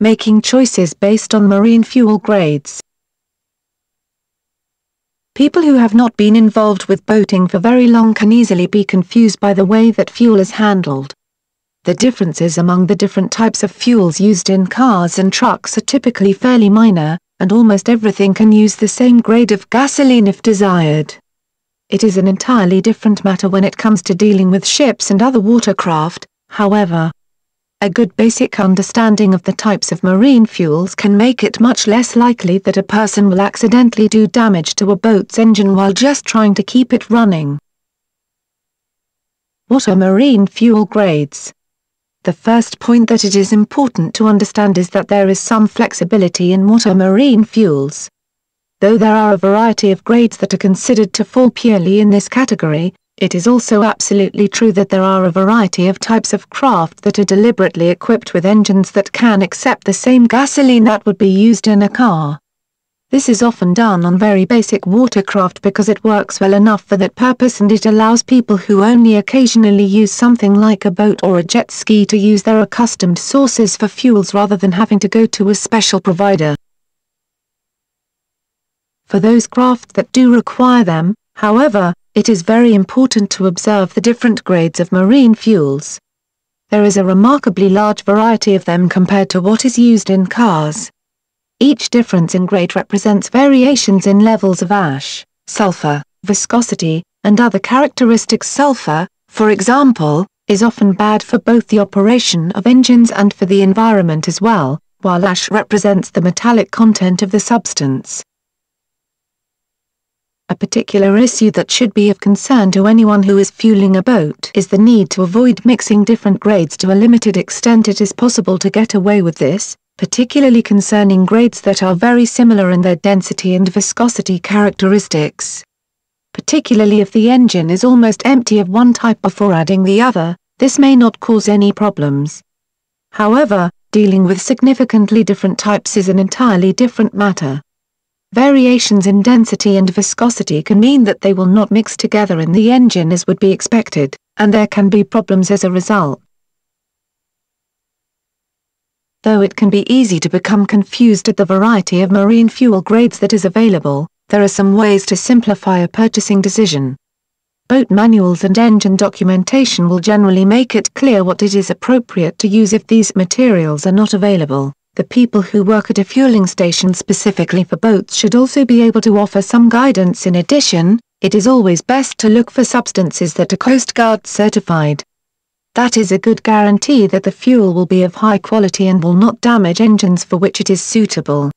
making choices based on marine fuel grades. People who have not been involved with boating for very long can easily be confused by the way that fuel is handled. The differences among the different types of fuels used in cars and trucks are typically fairly minor, and almost everything can use the same grade of gasoline if desired. It is an entirely different matter when it comes to dealing with ships and other watercraft, however. A good basic understanding of the types of marine fuels can make it much less likely that a person will accidentally do damage to a boat's engine while just trying to keep it running. What are marine fuel grades? The first point that it is important to understand is that there is some flexibility in what are marine fuels. Though there are a variety of grades that are considered to fall purely in this category, it is also absolutely true that there are a variety of types of craft that are deliberately equipped with engines that can accept the same gasoline that would be used in a car. This is often done on very basic watercraft because it works well enough for that purpose, and it allows people who only occasionally use something like a boat or a jet ski to use their accustomed sources for fuels rather than having to go to a special provider. For those craft that do require them, however, it is very important to observe the different grades of marine fuels. There is a remarkably large variety of them compared to what is used in cars. Each difference in grade represents variations in levels of ash, sulfur, viscosity, and other characteristics. Sulfur, for example, is often bad for both the operation of engines and for the environment as well, while ash represents the metallic content of the substance. A particular issue that should be of concern to anyone who is fueling a boat is the need to avoid mixing different grades to a limited extent. It is possible to get away with this, particularly concerning grades that are very similar in their density and viscosity characteristics. Particularly if the engine is almost empty of one type before adding the other, this may not cause any problems. However, dealing with significantly different types is an entirely different matter. Variations in density and viscosity can mean that they will not mix together in the engine as would be expected, and there can be problems as a result. Though it can be easy to become confused at the variety of marine fuel grades that is available, there are some ways to simplify a purchasing decision. Boat manuals and engine documentation will generally make it clear what it is appropriate to use if these materials are not available. The people who work at a fueling station specifically for boats should also be able to offer some guidance. In addition, it is always best to look for substances that are Coast Guard certified. That is a good guarantee that the fuel will be of high quality and will not damage engines for which it is suitable.